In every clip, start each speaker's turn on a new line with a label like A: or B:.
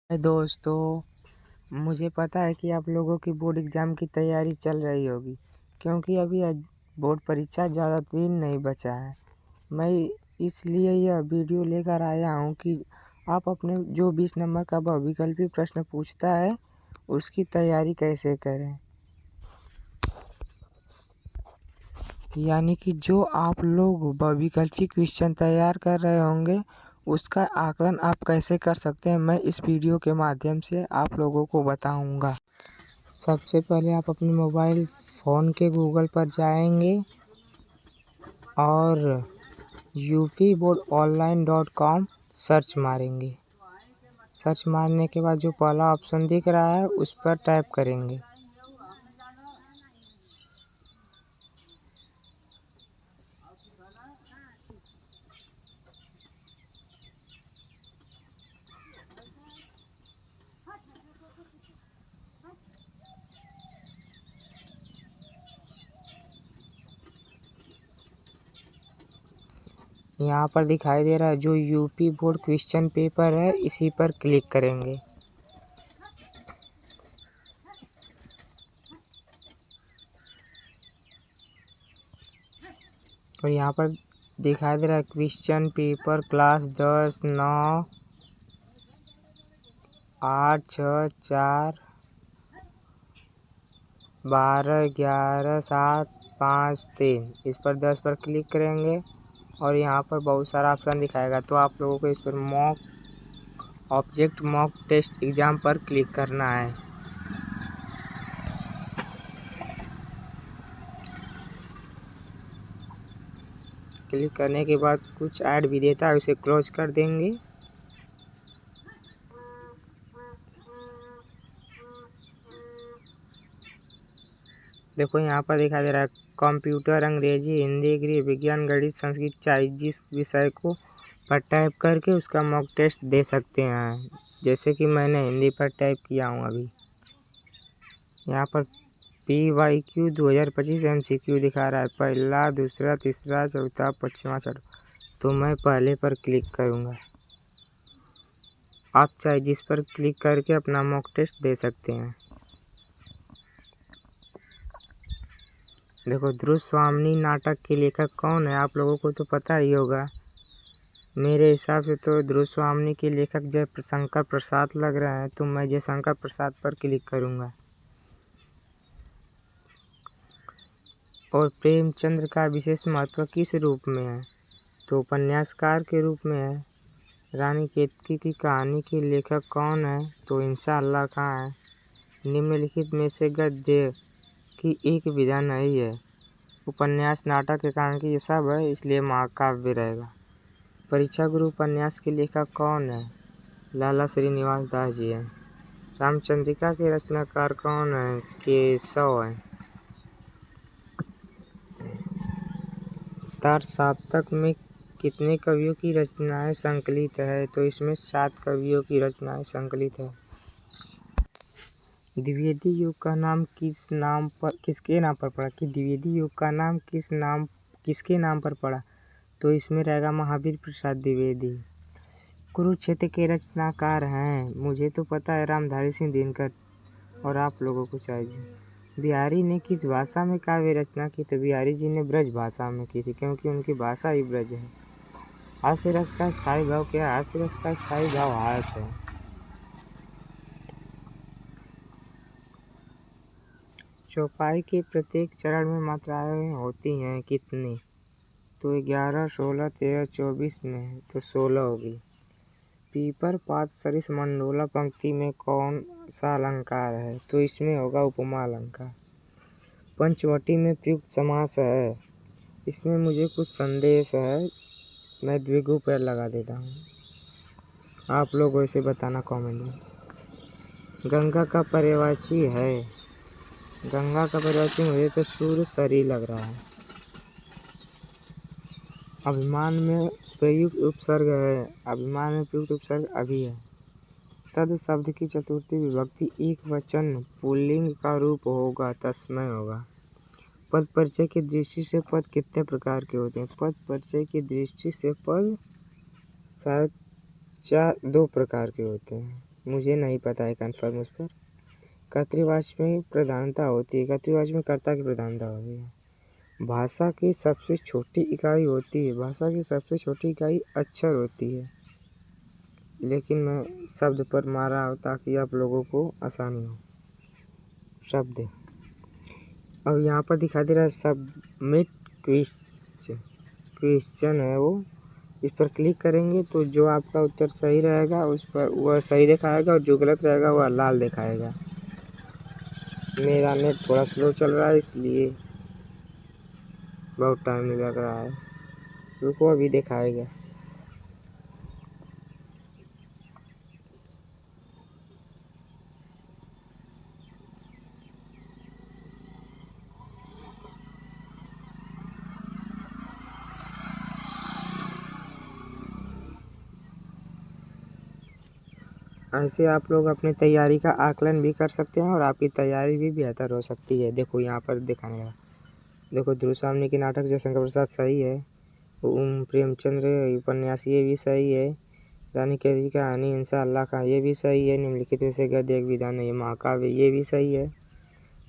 A: दोस्तों, मुझे पता है कि आप लोगों की बोर्ड एग्ज़ाम की तैयारी चल रही होगी, क्योंकि अभी बोर्ड परीक्षा ज़्यादा दिन नहीं बचा है। मैं इसलिए यह वीडियो लेकर आया हूँ कि आप अपने जो 20 नंबर का बहुविकल्पी प्रश्न पूछता है, उसकी तैयारी कैसे करें। यानी कि जो आप लोग बहुविकल्पी क्वेश्चन तैयार कर रहे होंगे, उसका आकलन आप कैसे कर सकते हैं, मैं इस वीडियो के माध्यम से आप लोगों को बताऊंगा। सबसे पहले आप अपने मोबाइल फ़ोन के गूगल पर जाएंगे और upboardonline.com सर्च मारेंगे। सर्च मारने के बाद जो पहला ऑप्शन दिख रहा है उस पर टैप करेंगे। यहाँ पर दिखाई दे रहा है जो यूपी बोर्ड क्वेश्चन पेपर है, इसी पर क्लिक करेंगे। और यहाँ पर दिखाई दे रहा है क्वेश्चन पेपर क्लास 10, 9, 8, 6, 4, 12, 11, 7, 5, 3। इस पर 10 पर क्लिक करेंगे और यहाँ पर बहुत सारा ऑप्शन दिखाएगा, तो आप लोगों को इस पर मॉक टेस्ट एग्ज़ाम पर क्लिक करना है। क्लिक करने के बाद कुछ ऐड भी देता है, उसे क्लोज कर देंगे। देखो यहाँ पर दिखाई दे रहा है कंप्यूटर, अंग्रेजी, हिंदी, गृह विज्ञान, गणित, संस्कृत, चाहे जिस विषय को पर टाइप करके उसका मॉक टेस्ट दे सकते हैं। जैसे कि मैंने हिंदी पर टाइप किया हूँ अभी। यहाँ पर PYQ 2025 MCQ दिखा रहा है, पहला, दूसरा, तीसरा, चौथा, पाँचवा, छठा। तो मैं पहले पर क्लिक करूँगा। आप चाहे जिस पर क्लिक करके अपना मॉक टेस्ट दे सकते हैं। देखो, ध्रुव स्वामिनी नाटक के लेखक कौन है, आप लोगों को तो पता ही होगा। मेरे हिसाब से तो ध्रुव स्वामिनी के लेखक जयशंकर प्रसाद लग रहे हैं, तो मैं जयशंकर प्रसाद पर क्लिक करूंगा। और प्रेमचंद्र का विशेष महत्व किस रूप में है, तो उपन्यासकार के रूप में है। रानी केतकी की कहानी के लेखक कौन है, तो इंशाअल्लाह खां है। निम्नलिखित में से गद्य की एक विधा नहीं है। उपन्यास, नाटक, एकांकी ये सब है, इसलिए महाकाव्य रहेगा। परीक्षा गुरु उपन्यास के लेखक कौन है, लाला श्रीनिवास दास जी हैं। रामचंद्रिका के रचनाकार कौन है, केशव हैं। तार सप्तक में कितने कवियों की रचनाएं संकलित है, तो इसमें 7 कवियों की रचनाएं संकलित है। द्विवेदी युग का नाम किसके नाम पर पड़ा, कि द्विवेदी युग का नाम किसके नाम पर पड़ा, तो इसमें रहेगा महावीर प्रसाद द्विवेदी। कुरुक्षेत्र के रचनाकार हैं, मुझे तो पता है रामधारी सिंह दिनकर, और आप लोगों को चाहिए। बिहारी ने किस भाषा में काव्य रचना की, तो बिहारी जी ने ब्रज भाषा में की थी, क्योंकि उनकी भाषा ही ब्रज है। हास्य रस का स्थायी भाव क्या है, हास्य रस का स्थायी भाव हास है। चौपाई के प्रत्येक चरण में मात्राएं होती हैं कितनी, तो 11, 16, 13, 24 में, तो 16 होगी। पीपर, पात, सरिस, मंडोला पंक्ति में कौन सा अलंकार है, तो इसमें होगा उपमा अलंकार। पंचवटी में प्रयुक्त समास है, इसमें मुझे कुछ संदेश है, मैं द्विगु पैर लगा देता हूँ, आप लोग वैसे बताना कमेंट में। गंगा का पर्यायवाची है, गंगा का पर्यायवाची मुझे तो सूर्य सरी लग रहा है। अभिमान में प्रयुक्त उपसर्ग है, अभिमान में प्रयुक्त उपसर्ग अभी है। तद शब्द की चतुर्थी विभक्ति एक वचन पुल्लिंग का रूप होगा, तस्मै होगा। पद परिचय की दृष्टि से पद कितने प्रकार के होते हैं, पद परिचय की दृष्टि से पद शायद 2 प्रकार के होते हैं। मुझे नहीं पता है कन्फर्म उस पर। कर्तृवाचक में प्रधानता होती है, कर्तृवाचक में कर्ता की प्रधानता होती है। भाषा की सबसे छोटी इकाई होती है, भाषा की सबसे छोटी इकाई अक्षर होती है, लेकिन मैं शब्द पर मारा हो ताकि आप लोगों को आसानी हो। शब्द अब यहाँ पर दिखाई दे रहा है सबमिट क्वेश्चन है वो, इस पर क्लिक करेंगे तो जो आपका उत्तर सही रहेगा उस पर वह सही दिखाएगा और जो गलत रहेगा वह लाल दिखाएगा। मेरा नेट थोड़ा स्लो चल रहा है इसलिए बहुत टाइम लग रहा है, रुको अभी दिखाएगा। ऐसे आप लोग अपनी तैयारी का आकलन भी कर सकते हैं और आपकी तैयारी भी बेहतर हो सकती है। देखो यहाँ पर दिखाने लगा, देखो ध्रुव सामने के नाटक जयशंकर प्रसाद सही है, ओम प्रेमचंद्र उपन्यास ये भी सही है, रानी कैदी की कहानी इंशाअल्लाह का ये भी सही है, निम्नलिखित में से गद्य एक विधान है महाकाव्य ये भी सही है,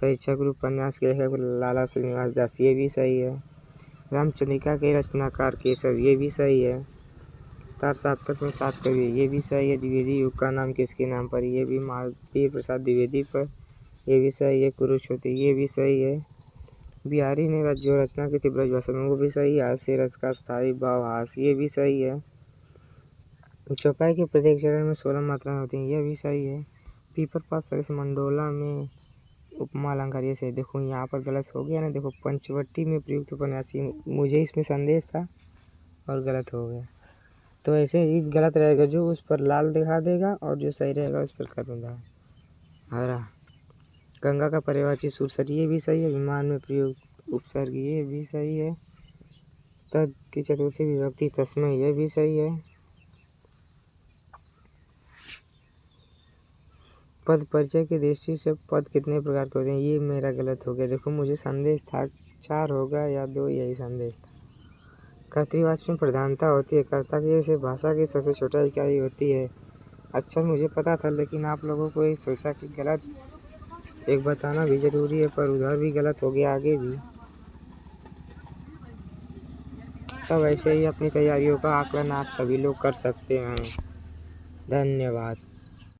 A: परीक्षा गुरु उपन्यास के लेखक लाला श्रीनिवास दास ये भी सही है, रामचंद्रिका के रचनाकार केशव ये भी सही है, तार साप्तक में 7 कवि ये भी सही है, द्विवेदी युग का नाम किसके नाम पर ये भी महावीर प्रसाद द्विवेदी पर ये भी सही है, कुरुक्षेत्र ये भी सही है, बिहारी ने जो रचना की थी ब्रजभाषा में वो भी सही है, हास्य रस का स्थायी भाव हास ये भी सही है, चौपाई के प्रत्येक चरण में 16 मात्राएं होती हैं ये भी सही है, पीपर पात सरिस मंडोला में उपमा अलंकार ये सही। देखो यहाँ पर गलत हो गया ना, देखो पंचवटी में प्रयुक्त उपन्यासी मुझे इसमें संदेश था और गलत हो गया। तो ऐसे ही गलत रहेगा जो उस पर लाल दिखा देगा और जो सही रहेगा उस पर कर दूंगा हरा। गंगा का पर्यायवाची सुरसरी ये भी सही है, विमान में प्रयुक्त उपसर्ग ये भी सही है, तद की चतुर्थी विभक्ति तस्मै ये भी सही है, पद परिचय की दृष्टि से पद कितने प्रकार के होते हैं ये मेरा गलत हो गया। देखो मुझे संदेश था 4 होगा या 2, यही संदेश था। कर्तृवाचक में प्रधानता होती है, कर्ता की से भाषा की सबसे छोटा इकाई होती है। अच्छा मुझे पता था लेकिन आप लोगों को ये सोचा कि गलत एक बताना भी जरूरी है, पर उधर भी गलत हो गया आगे भी। तब ऐसे ही अपनी तैयारियों का आकलन आप सभी लोग कर सकते हैं। धन्यवाद।